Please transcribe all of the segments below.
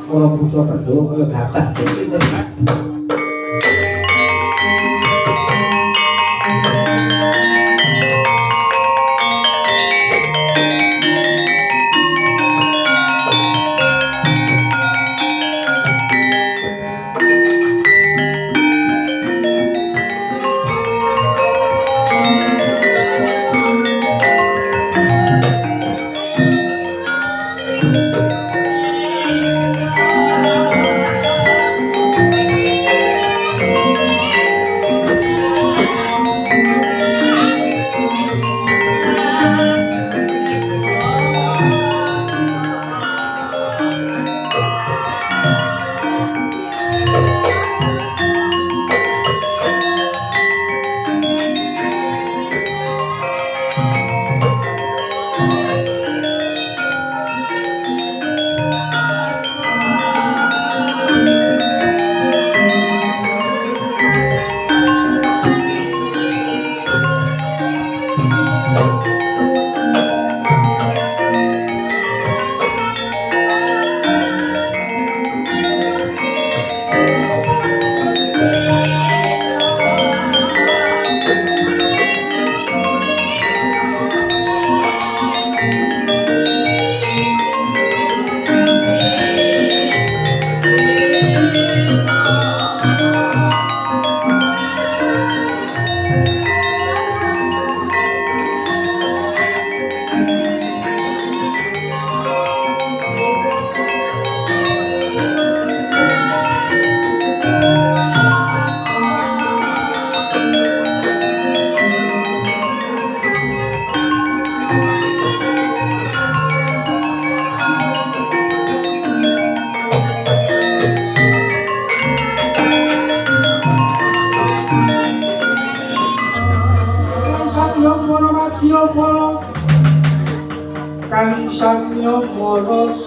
para putra Pandhawa kaya gathah pinten.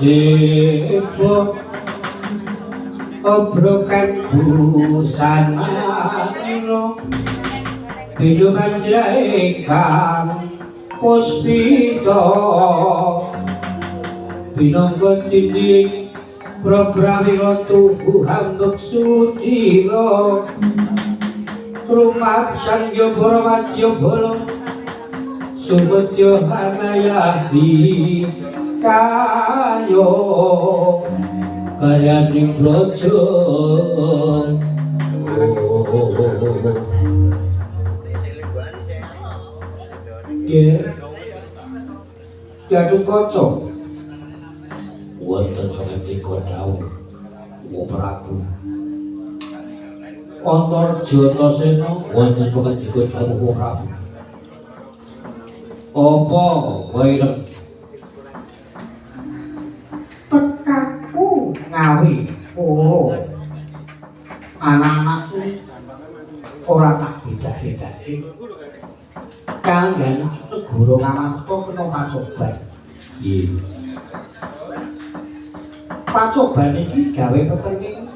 Sebo obrokan busana bidu manjai kang puspita binonggo tinding programira tubuh hambek sudira trumap sangya paramadya bala sumedya hanayadi kayo karyaning brojo Dadung kaca wonten pengendika dawuh Wa Prabu Antarja Antasena wonten pengendika dawuh Wa Prabu apa waireng tekaku ngawi anak-anakku ora tak beda-bedake kanggan negara Ngamarta kena pacoban. Nggih. Pacoban iki gawe peterking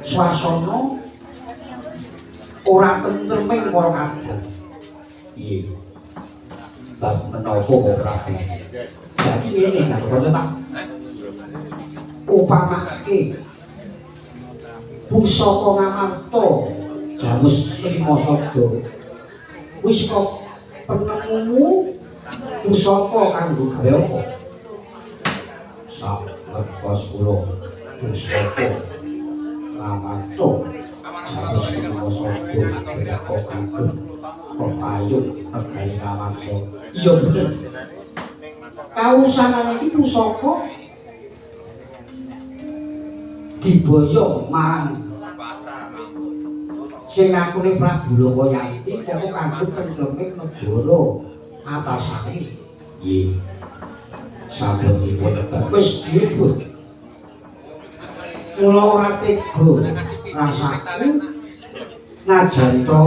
swasana ora tentreming para kadang. Nggih. Bab menapa ora Prabu. Dadi ngene kan kok tak upamake pusaka Ngamarta Jamus Limasada wis kok penemumu pusaka kanggo gawe apa? Sak ngertos kula pusaka Ngamarta Jamus Limasada kok kagem pepayung negari Ngamarta. Iya bener. Kausanan iki pusaka diboyong marang sing ngakune Prabu Lokayanti kok kanggo tentreming negara atasane. Nggih. Sampun dipun tebak wis direbut. Mula ora tega rasaku najan to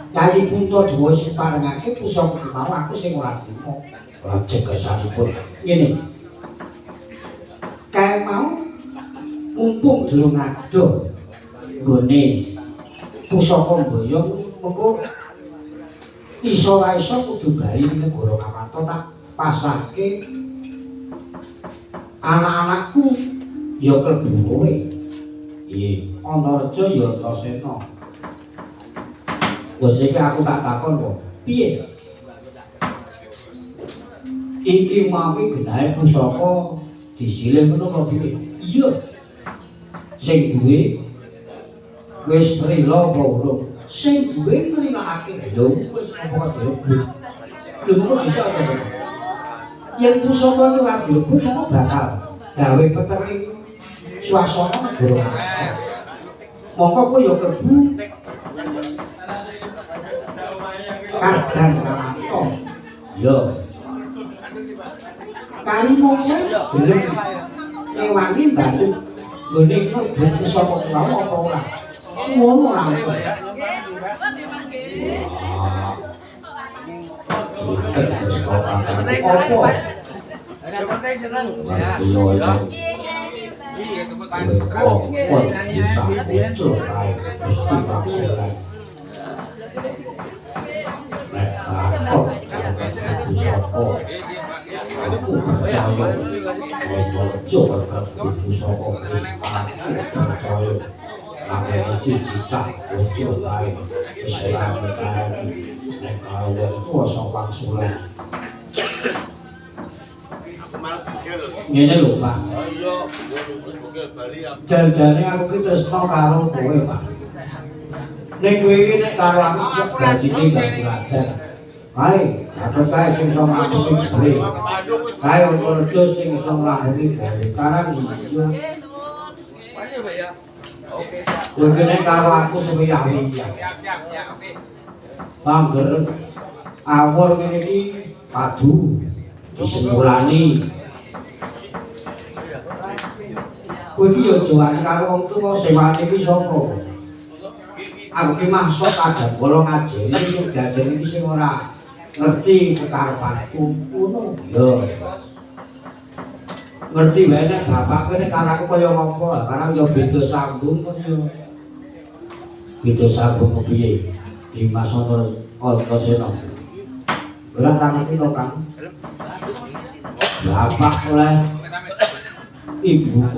Yayi Puntadewa sing parengake pusaka mau aku sing ora trima. Lajeng kesanipun ngene. Kae mau mumpung durung ada nggone pusaka mboyong mengko iso ra iso kudu bali ning negara Ngamarta tak pasrahke anak-anakku ya klebu kowe. Nggih, Antareja ya Antasena. Wes iki aku tak takon kok. Piye? Iki mau genahe pusaka disilih ngono apa piye? Iya. Sing duwe wis rela apa urung? Sing duwe nrilakake ya wis apa direbut. Lho kok bisa ta? Yen pusaka iki ora direbut kok bakal gawe peteng suasana negara. Mongko kowe ya klebu kadang kanto. Yo. Kali mongko gelem ngewangi bantu gone ngebut pusaka kuwi apa ora? Ngono ora. Terus kok apa? Sebentar seneng. Iya. Iya, sebut aja. Oh, bisa muncul kae mesti maksudnya. Nek kapok pusaka. Aku percaya. Coba pusaka. Aku percaya. Aku cicak muncul kae. Wis ora kae. Nek karo wong tuwa sawang suleh. Ngene lho, Pak. Janjane aku ki tresno karo kowe, Pak. Ning kowe iki nek karo aku sok bajine gak suladan. Hae, katut kae sing iso ngrampungi gawe. Kae Antareja sing iso ngrampungi gawe. Karang iya. Masih, Pak ya. Oke, siap. Kowe nek karo aku sepiye-piye. Siap, oke. Angger awor ngene iki padu disembulani. Kowe iki ya jawani karo wong tuwa sewane iki sapa? Aku ki maksud ada kula ngajeni sing diajeni iki sing ora ngerti kekarepanku ngono. Yo. Ngerti wae nek bapakku nek karo aku kaya ngopo, karang yo beda sambung kok yo. Beda sambung kepiye? Dimas Antasena. Ora tak ngerti kok, Kang. Bapak oleh ibuku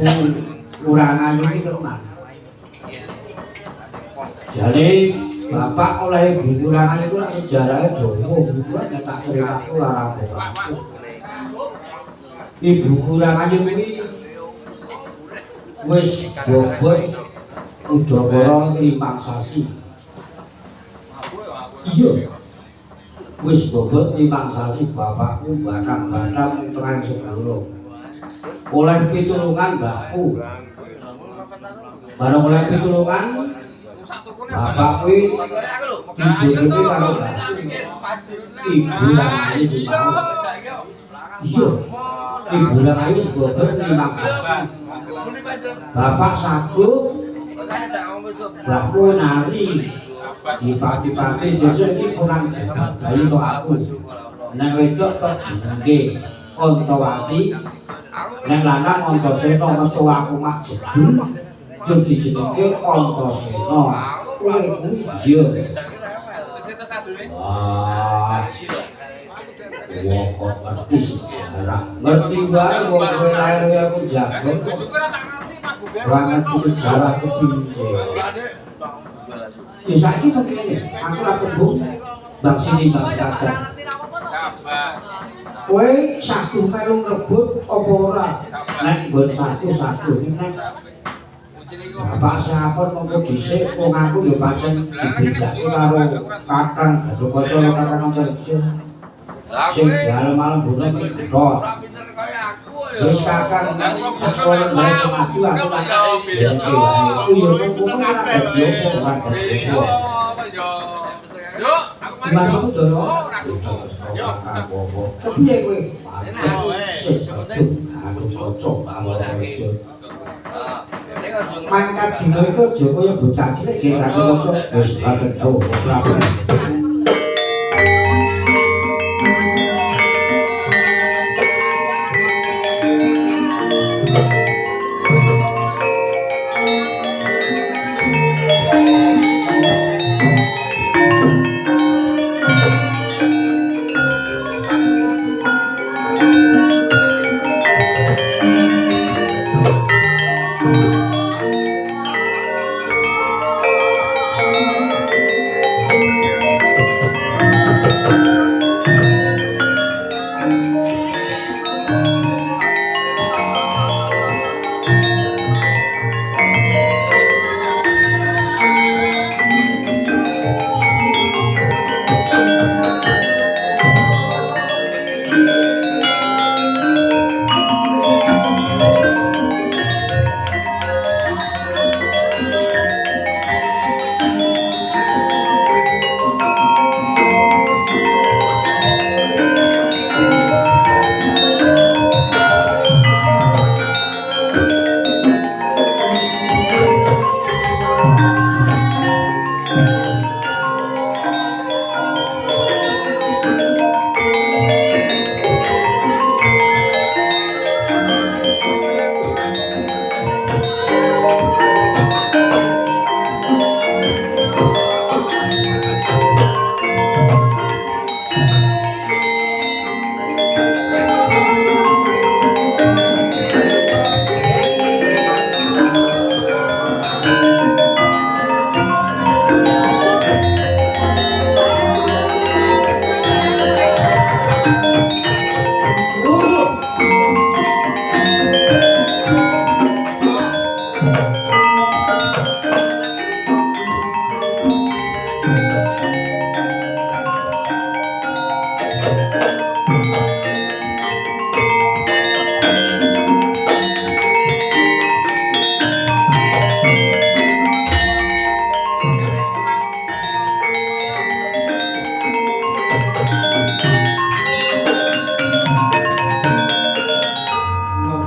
kurang ayu iki tenan. Jare bapak oleh ibu kurang ayu itu sejarahnya domo, nek tak critakake ora rampung. Ibu kurang ayu kuwi wis bobot udakara 5 sasi. Iya. Wis bobot 5 sasi bapakku batang-batang tengah sepuluh. Oleh pitulungan mbahku. Bareng oleh pitulungan bapak kuwi dijodohi karo mbahku. Ibu lan ayu mau. Iya. Ibu lan ayu bobot 5 sasi. Bapak saguh. Mbahku nari. Di pagi-pagi sesuk iki pulang jabat bayi to aku. Nek wedok tok jenenge Antawati. Nek lanang Antasena metu aku mak jedul. Jur dijenenge Antasena. Kowe kuwi iya. Wah. Wong kok ngerti sejarah. Ngerti wae wong kowe lair aku jago. Ora ngerti sejarah kepiye. Ya saiki begini, aku ora tembung bang sini bang kadang. Kowe saguh karo ngrebut apa ora? Nek nggon saguh nek bapak siapon mongko dhisik wong aku ya pancen dibedake karo Kakang Gathotkaca karo Kakang Antareja. Sing dalem-malem bono iki Gathot. Wis Kakang sekolah wae semaju aku tak dene wae. Ku yo kok ora dadi opo ora dadi opo. Yo, gimana aku doro? Yo, apa-apa. Kepiye kowe? Anu cocok karo Antareja. Mangkat dino iku aja kaya bocah cilik nggih Gathotkaca wis baged ora.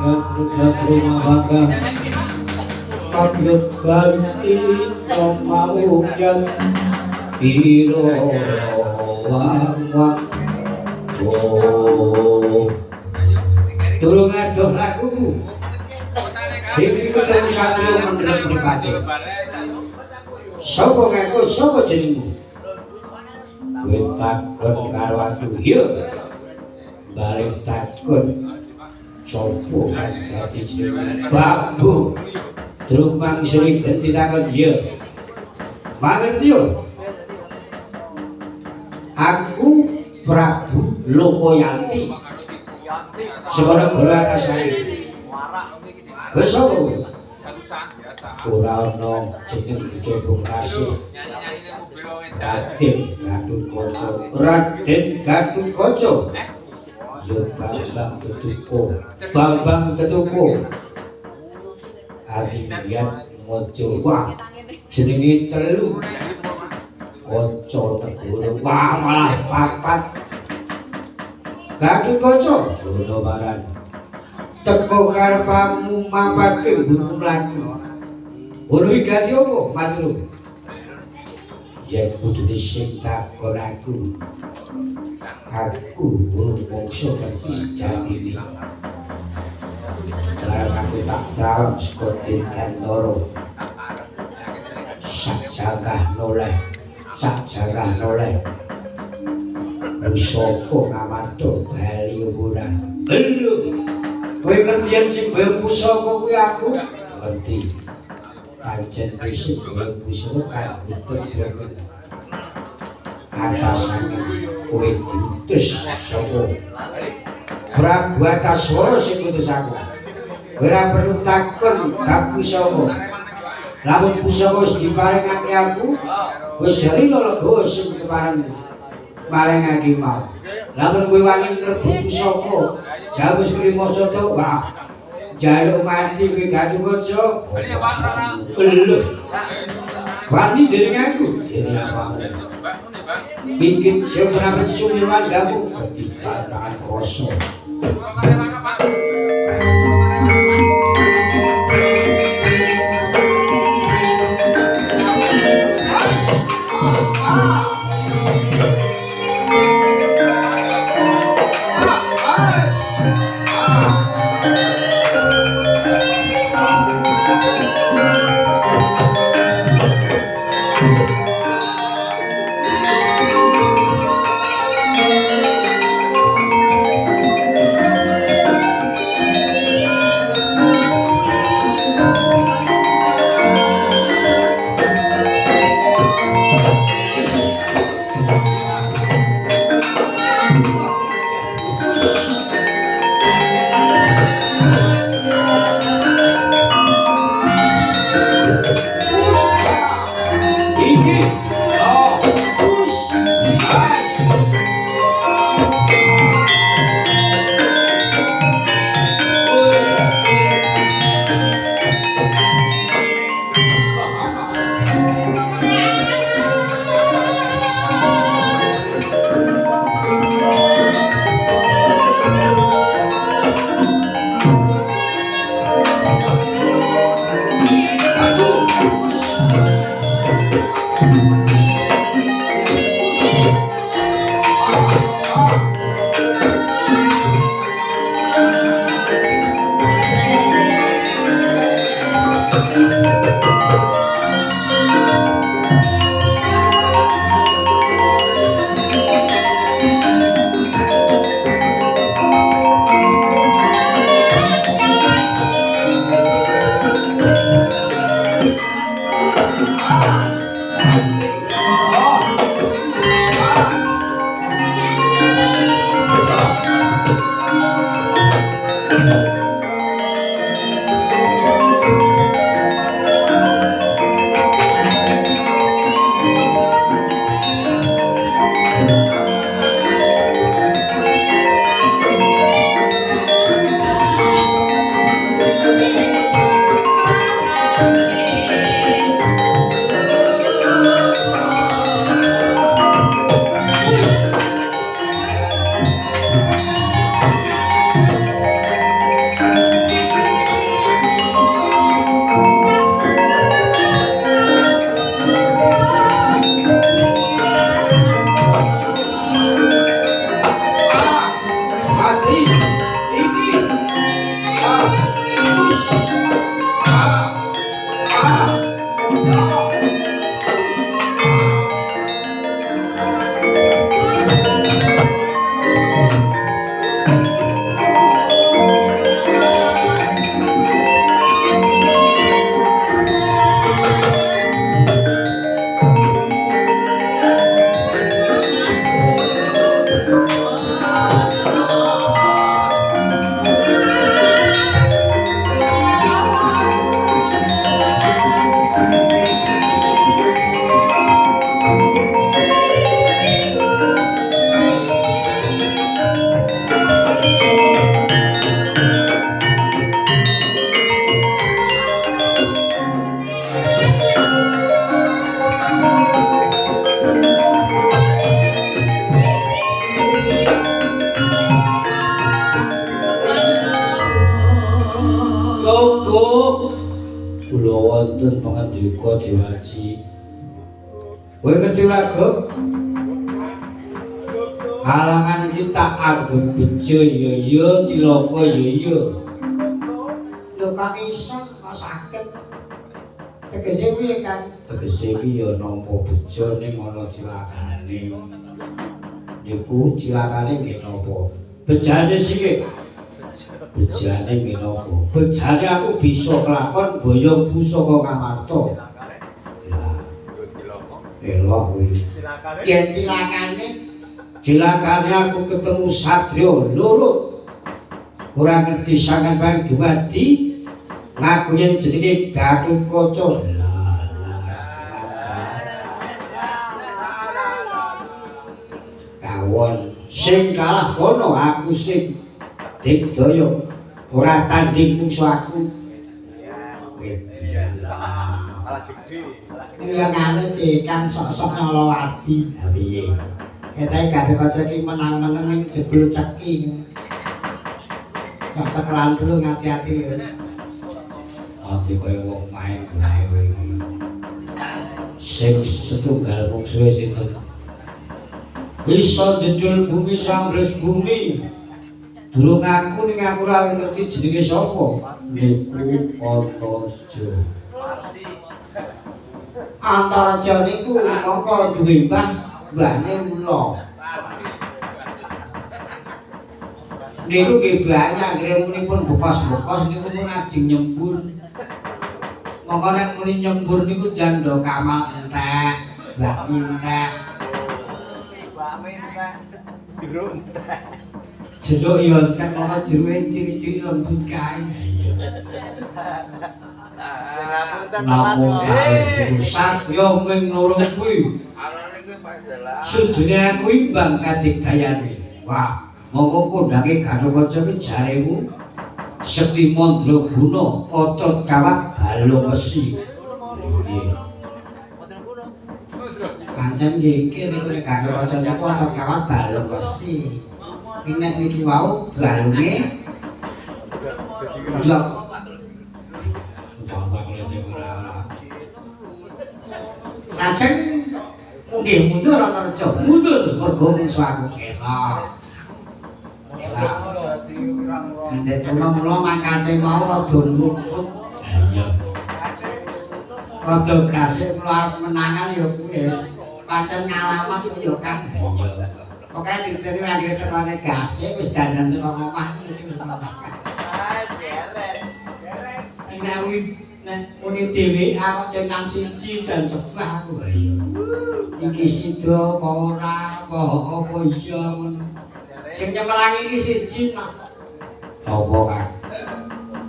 Rudas rumah bangga Pakyut ganti Nomau yang Iro wang Oh Turung adoh laguku Iki ketemu satrio mendelep pripati Sopo ngaku, sopo jenengmu Wetakon karo aku Yo Balik takon Sopo kan dadi jenengmu Babu Durung mangsuli ganti takon Yo Mangerti yo Aku Prabu Lopoyanti Sekolah gula atas saya Wes sopo ora ana jeneng dicebong kasih Raden Gatotkaca Raden Gatotkaca ya Bambang Tetuko Adiyat Mojowa jenenge telu Kaca Tegoro wah malah papat Gatotkaca ngono baran teko karepamu mapake gunung laku ono wigati apa matur yen kudune sing takon aku urung mongso ngerti jatine barang aku tak trawang saka Dirgantara sak jagah noleh Pusaka ngamarta bali ora lho kowe ngerti yen sing bayar pusaka kuwi aku ngerti pancen wis bayar pusaka kanggo tetep atasane kowe diutus sapa Prabu Antaswara sing ngutus aku ora perlu takon bab pusaka lamun pusaka wis diparingake aku wis rino lega sing keparing maringake mau lamun kowe wani ngrebut pusaka Jawus Krima Soto wah jaluk mati kowe Gatotkaca lho wani dening aku dening apa bikin sing ora sumirwan gamu ketika kroso kula wonten pangandika Dewaji. Kowe ngerti ora, Gop? Halangan iki tak anggap bejo ya ya, cilaka ya ya. Lho kok iso kok saged? Tegese piye, Kang? Tegese iki ya nampa bejo ning ana cilakane. Niku cilakane nggih napa? Bejane sik. Bejane nggih napa? Bejane aku bisa kelakon boyo pusaka Kamarta. Lah. Elok kuwi. Yen cilakane aku ketemu satria loro. Ora ngerti sangan bang dumadi ngaku yen jenenge Gatotkaca. Kawon sing kalah kono aku sing digdaya ora tanding musuh aku. Ya ngono sih kan sok-sok nyolowati. Ha piye? Ketahe Gatotkaca iki menang-menang ning jebul ceki. Sok cekelan dulu ngati-ati ya. Ati kaya wong main ae kowe iki. Sing setunggal mung suwe sinten? Iso jejul bumi sangres bumi. Durung aku ning aku ora ngerti jenenge sapa. Niku Antarja. Antarja niku mongko duwe mbahne ula. Niku nggih banyak gremunipun bekos-bekos niku pun ajeng nyembur. Mongko nek muni nyembur niku jando Kamal entek, Mbak entek. Jeruk ya entek mongko jeruke ciri-ciri lembut kae. Namun satya ming loro kuwi. Sujune aku imbang kadigdayane. Wah, mongko kondange Gatotkaca iki jaremu Sekti Mandraguna otot kawat balung wesi. Nggih. Pancen nggih iki niku nek Gatotkaca niku otot kawat balung wesi. Nek niki wau balunge blok. Lajeng nggih mundur Antarja, mundur mergo mungsuh aku elok. Elok. Nek mula mangkate mau rada luput. Ha iya. Rada gasik mluwar menangan ya kuwi pancen ngalamat ya kan. Ha iya. Pokoke diteni anggere tekane gasik wis dandan saka omah. Wes beres. Nek muni dhewe aku cek nang siji jan sebah aku. Ha iya. Iki sida apa ora, apa iya ngono. Sing nyemelangi iki siji nak. Apa kan?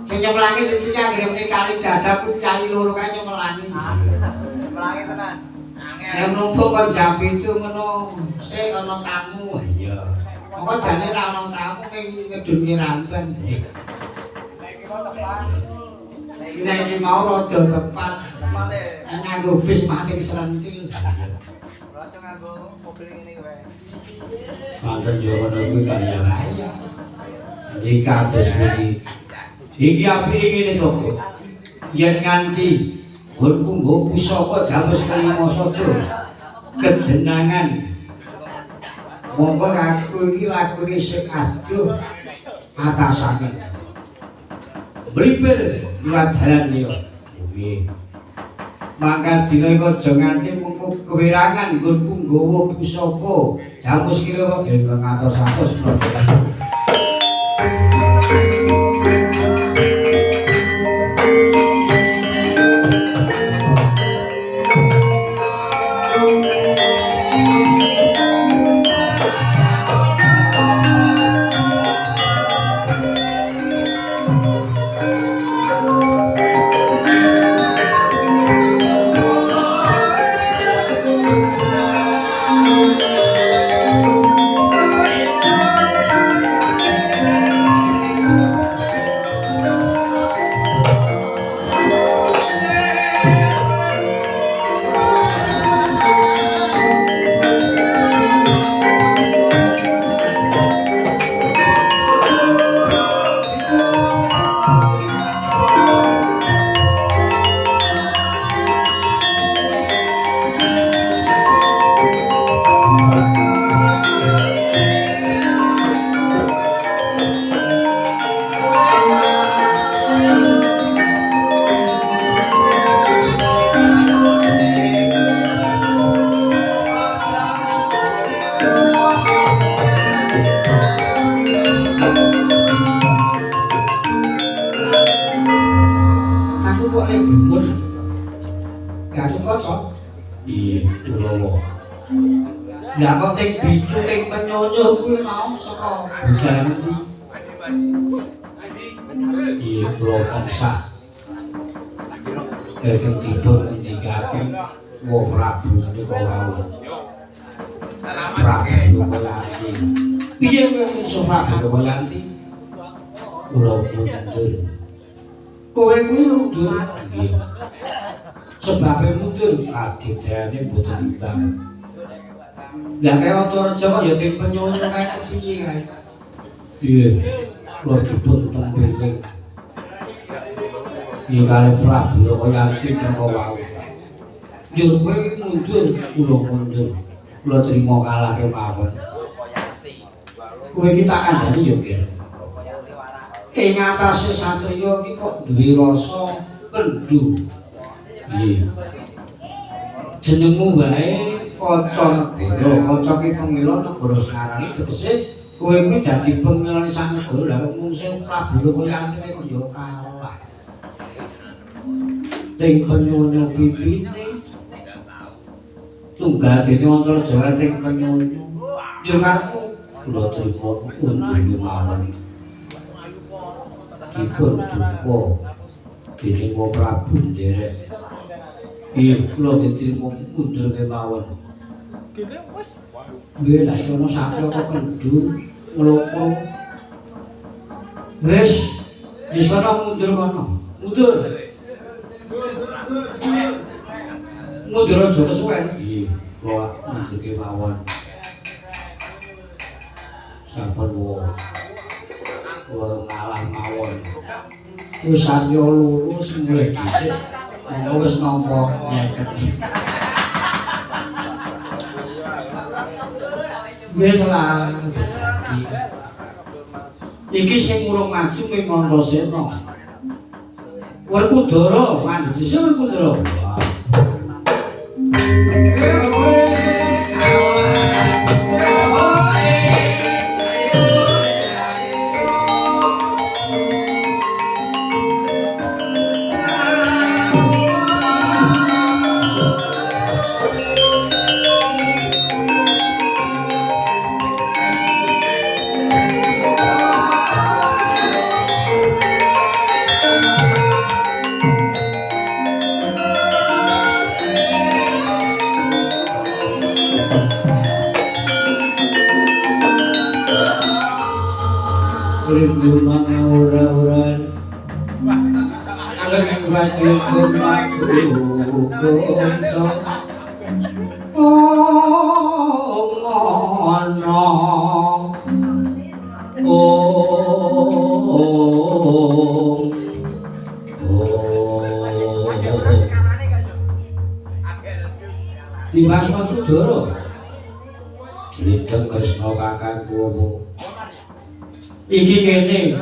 Sing nyemelangi siji anggere muni kali dadap ku kali loro kae nyemelangi. Nyemelangi tenan. Angel. Ya mlumpuk kon jam 7 ngono. Sik ana tamu. Iya. Mongko jane ra ana tamu ning ngedunke ramban. Nek iki mau tepat. Nek iki mau rada tepat. Tepate. Nganggo bis mati keserentil. Langsung nganggo mobil ngene wae. Pancen yo ngono kuwi kaya ae. Iki kados iki. Iki apike ngene to, Bu? Yen nganti nggonku nggo pusaka jamus kelima sada kedenangan. Monggo aku iki lakune sing aduh atasane. Mripir liwat dalan liya. Piye? Mangkat dina iku aja nganti mengko kewirangan nggonku nggawa pusaka jamus kelima ingkang atos-atos protokoler. kok nek gumun. Gaduh kocok. Iya, Kulawa. Lah kok ting bicu ting penyonyo kuwi mau saka budaya ndi? Iya, kula tansah Daging dipun ngendikaken wa Prabu menika wau. Prabu Kulayanti. Piye kowe musuh Prabu Kulayanti? kula mundur. Kowe kuwi mundur. Nggih. Sebabe mundur kadidayane mboten imbang. Lah kaya Antareja kok ya ting penyonyo kae kepiye kae. Iya, kula dipun tembeling. Iya kali Prabu Kulayanti menika wau. Njur kowe mundur, Kula mundur. kula trima kalah kemawon. Kowe iki tak kandhani ya, Ger. Ing atase satriya iki kok duwe rasa kendhu. Iya, Jenengmu wae Kaca Negara, Kaca ki pengila negara sekarang iki tegese kowe kuwi dadi pengilane sak negara. Lah mung sing Prabu Kulayanti kok ya kalah. Ting penyonyo pipine tunggal dene Antareja ting penyonyo. Yo karepmu kula trima undur mawon. dipun duka dening Wa Prabu nderek. Iya, kula diterima mundur kemawon. Nggih lha sono sakya kok kendhu nglopro. Wis kono mundur kono. Mundur. Mundur aja kesuwen. Iya, kula mundur kemawon. Sampun kula ngalah mawon. Wis satya lurus mulai dhisik. Monggo wis nampa nyeket. Wis lah janji. Iki sing urung maju ming Antasena. Werkudara, mandhet dhisik Werkudara. Rinduman ora-oran Lagi baju kumaku konso ngono Dimas Werkudara Dledeng Kresna kakangku iki kene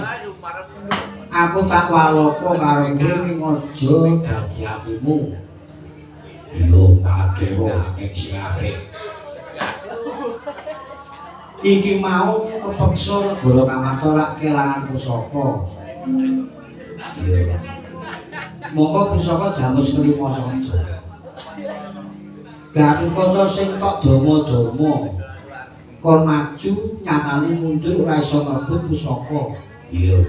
aku tak walopo karo kowe ning aja dadi atimu yo matur ing sing apik iki mau kepeksa negara Kamarta lak kelangan pusaka yo monggo pusaka Jamus Ngrima Sada Gatotkaca sing tok dama-dama kon maju nyatane mundur ora iso ngebut pusaka. Iya.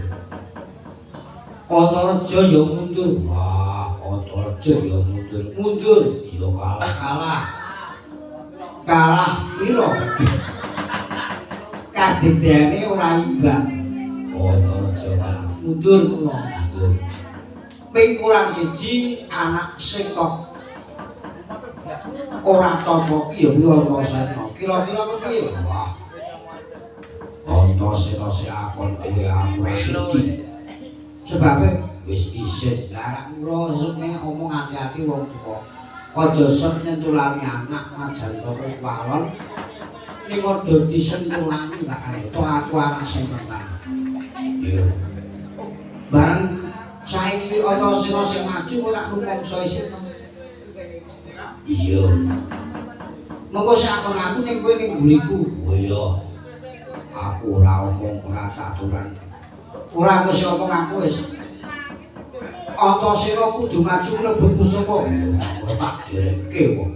Antareja ya mundur. Wah, Antareja ya mundur. Mundur ya kalah. Kalah piro? Kadidayane ora imbang. Antareja kalah. Mundur kula. Mundur. Ping kurang siji anak sing kok ora cocok ya kuwi Antasena. Kira-kira kepiye? Wah. Antasena sing akon kuwi aku siji. Sebabe wis isin. Lah kula sene omong hati-hati wong tuwa. Aja sok nyentulani anak najan to walon. Ning ora disentulani gak kanto aku anak sing tenan. Iya. Bareng saiki Antasena sing maju ora rumangsa isin. Iya. Mengko sakon aku ning kowe ning mburiku. Oh iya. Aku ora omong ora caturan. Ora aku sing omong aku wis. Antasena kudu maju ngrebut pusaka. Tak dereke kok.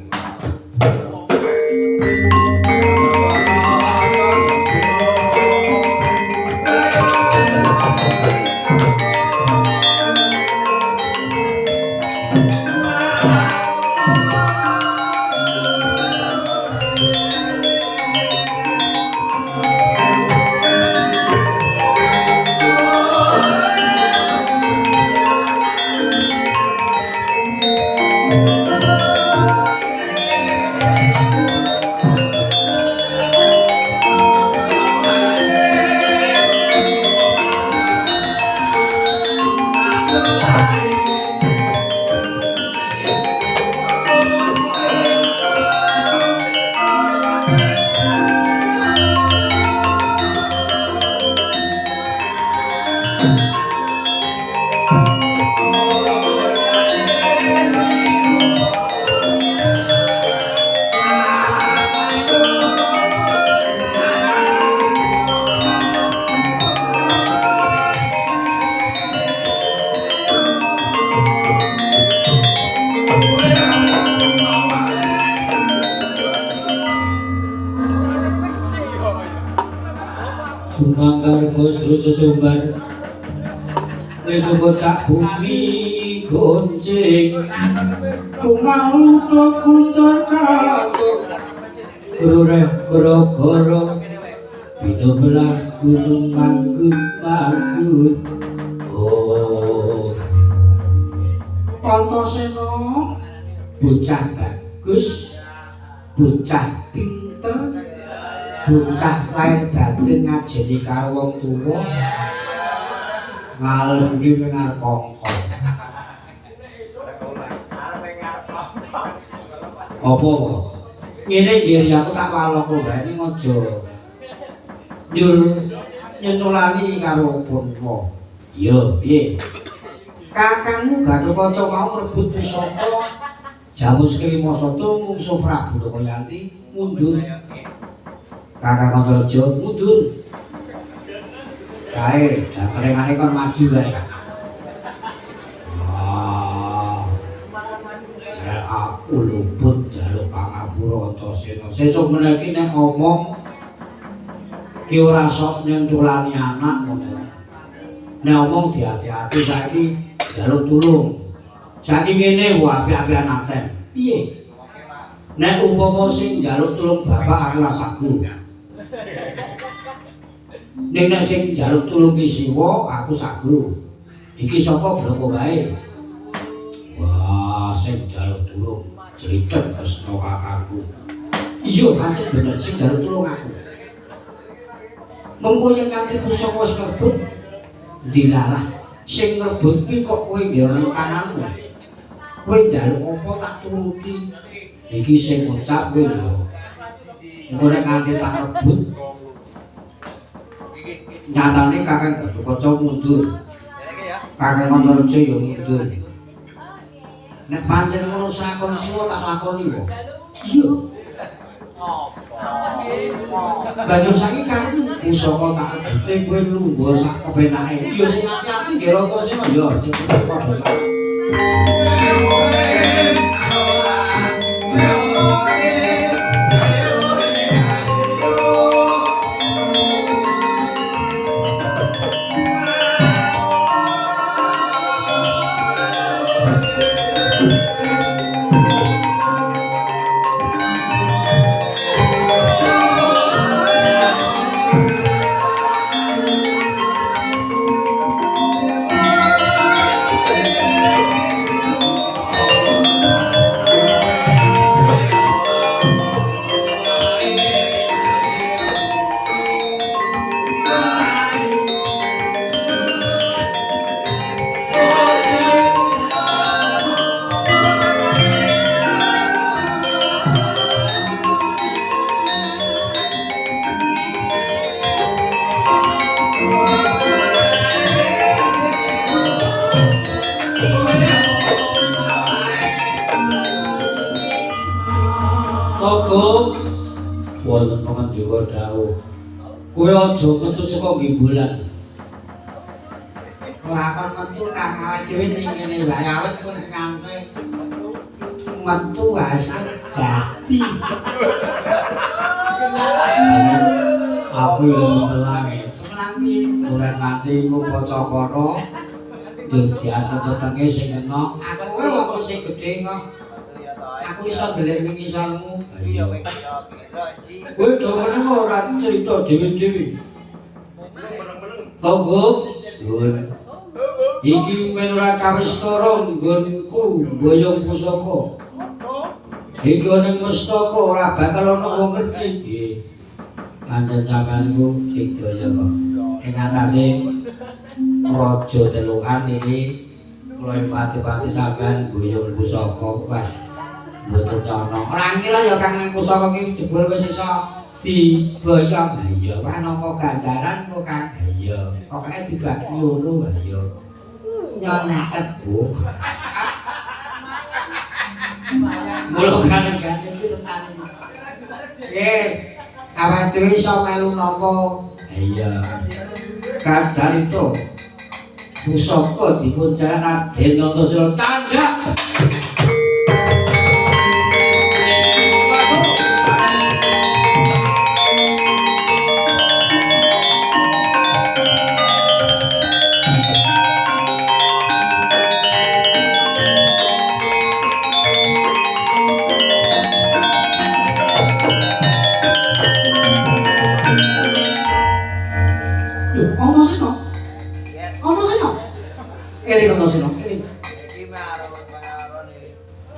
Manggar sesumbar Itu bocah bumi gonceng Kumaluto kuntur kato Geroreh goro-goro Bino belah gunung manggut-manggut Oh Antasena bocah bagus Bocah pinter bocah lain batin ngajeni karo wong tuwa ngalem iki ning arep kongkon apa ngene nggih aku tak walok wae ning aja njur nyentulani karo Purna iya piye kakangmu Gatotkaca mau ngrebut pusaka jamu Sekelimasata mungsuh Prabu Lokayanti mundur Kakang Antareja mundur. Kae, jakrengane kon maju wae. Wah. Nek aku luput jaluk pangapura Antasena. Sesuk meneh nek omong ki ora sok nyentulani anak ngono. Nek omong diati-ati saiki jaluk tulung. Saiki ngene wae apik-apikan aten. Piye? Nek umpama sing njaluk tulung bapak aku sagu. Nek sing njaluk tulung ki Siwa aku sagu. Iki sapa bloko wae. Wah, sing njaluk tulung jeritet Kresna kakangku. Iya, pancen bener sing njaluk tulung aku. Mengko yen kanthi pusaka wis ngrebut dilalah sing ngrebut kuwi kok kowe ngira tanganmu. Kowe njaluk apa tak turuti. Iki sing ngucap kowe lho. Engko nek kanthi tak rebut nyatane Kakang Gatotkaca mundur. Kakang Antareja ya mundur. Nek pancen ngono sakon Siwa tak lakoni kok. Iya. Banjur saiki kan pusaka tak rebute kowe lungguh sak kepenake. Ya sing ati-ati nggih Antasena ya sing padha sak. Wonten pangandika dawuh kowe aja metu saka gimbulan ora ora kon metu kang awake dhewe ning kene wae awet ku nek nganti metu wis dadi. Aku ya sebelang piye ora nganti ngupacara dudian tetenge sing kena aku kok sing gedhe kok aku iso ndelek ning ngisarmu. Iya. Kowe dhewe kok ora cerita dhewe-dhewe. Tonggo, Gun. Iki men ora kawistara nggonku boyong pusaka. Iki ning mustaka ora bakal ana wong ngerti. Nggih. Pancen sampeyan iku digdaya kok. Ing atase raja telukan iki kula pati-pati sampeyan boyong pusaka. Wah, mboten ana. Ora ngira ya Kang ning pusaka iki jebul wis iso diboyong. Iya, wah napa ganjaran kok Kang? Iya, pokoke dibagi loro lha ya. Nyonaket, Bu. Mula kan-kan iki tenan. Yes. Awak dhewe iso melu napa? Iya. Kajarito. Pusaka dipun jalan Raden Antasena Candrak.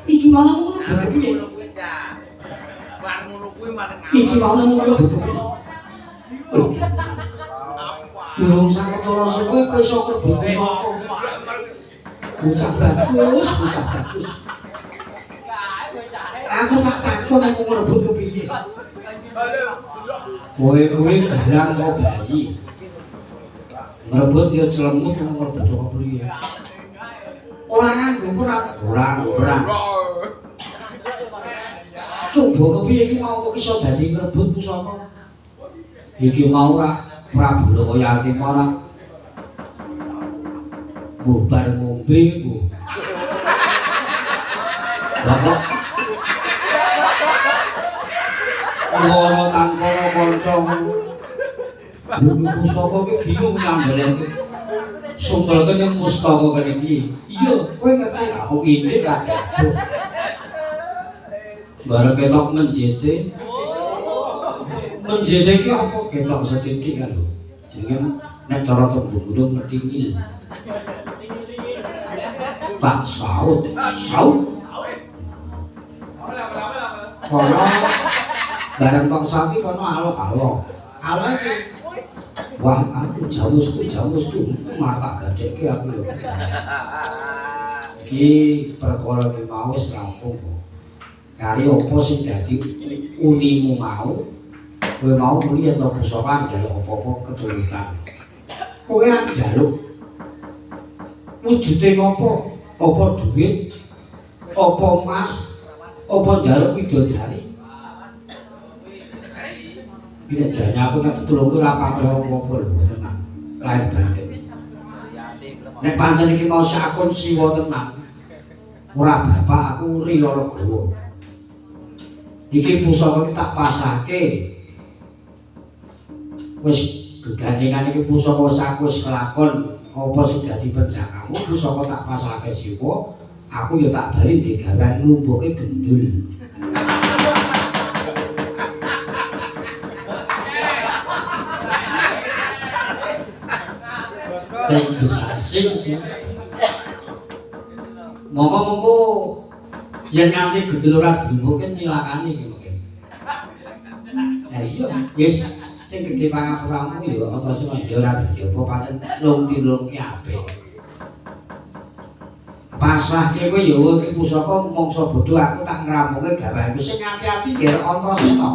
Iki malah ngono betul. Iki malah ngono betul. Durung sawetara suwe kowe iso kerbu saka. Bocah bagus, bocah bagus. Aku tak takon nek ngrebut kepiye. Kowe garang kok bayi. Ngrebut ya celemut ngrebut kok priye. Ora nganggo ora. Coba kepiye iki mau kok iso dadi ngrebut pusaka. Iki mau ora Prabu Lokayati ora bubar ngombe Bu. Bapak ora tanpa kanca. Buku pusaka ki bingung nyambelake. Sumpelke ning mustaka kene iki. Iya, kowe ngerti aku ide kabeh. Bareng ketok menjete. Menjete iki apa ketok setitik kan lho. Jenenge nek cara tembung gunung metingil. Pak saut. Kono bareng tok sati kono alok-alok. Alok iki wah, aku jamusku mata gadekke aku lho. Iki perkara iki mau wis rampung kok. Kari apa sing dadi unimu mau? Kowe mau muni yen pusaka njaluk apa-apa keturutan. Kowe njaluk wujude ngopo? Apa dhuwit? Apa emas? Apa njaluk widodari? Bila jane aku nek ditulungi ora apa-apa lho tenan. Lain batin. Nek pancen iki mau sakon siwa tenan. Ora bapak aku Riya Regawa. Iki pusaka iki tak pasake. Wis gegandengan iki pusaka wis aku wis kelakon apa sing dadi penjakamu pusaka tak pasake siwa. Aku ya tak bali digawean nglumpuke gendul. Besasing monggo-monggo yen nganti gendul ora dilumpuhke nilakane iki mungkin. Ya iya, wis sing gedhe pangapuramu ya Antasena ya ora dadi apa pancen lungti-lungti apik. Pasrahke kowe ya iki pusaka mangsa bodho aku tak ngrampunge gaweanku sing ati-ati nggih Antasena.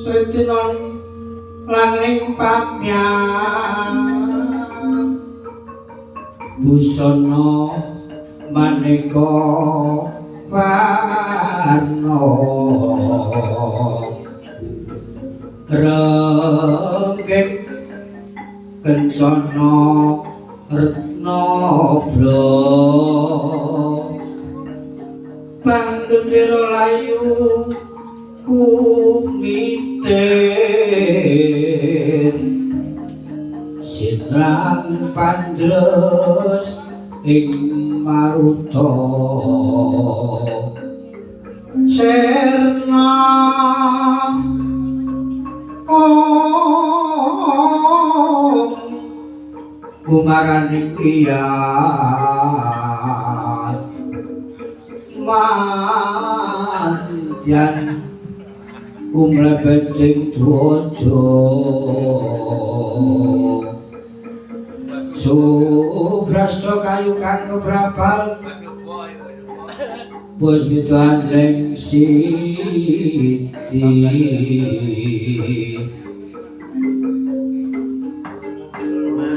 Setinon langing pamyat busana maneka warna rengking kencana retna bra panggetira layu kumitin sitrang pandres ing maruta serna kumaraning iyat mandyan kumlebeting dwaja subrasta kayu kang keprapal bos gitu anjing siti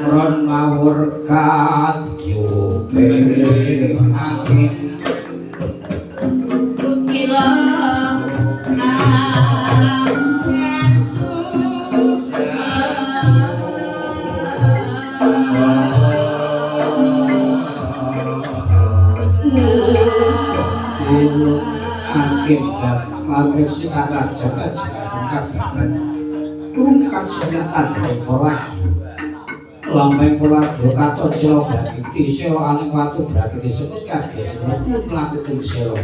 ron mawur katyupe angin kukila angin dan marwis sikat raja kajikan baban urungkan sunatan dari porwadi lambeng porwadi kato jilo brakiti seo aling watu brakiti sebut kade sebut melakukan seo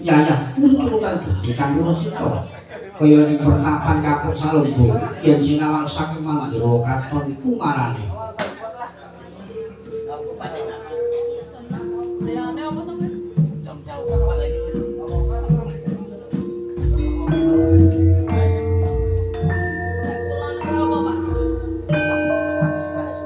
yayah urutan bukti kandung sito kaya ini pertapan kapuk salumbu yang sinawang saking mandiro katon kumarane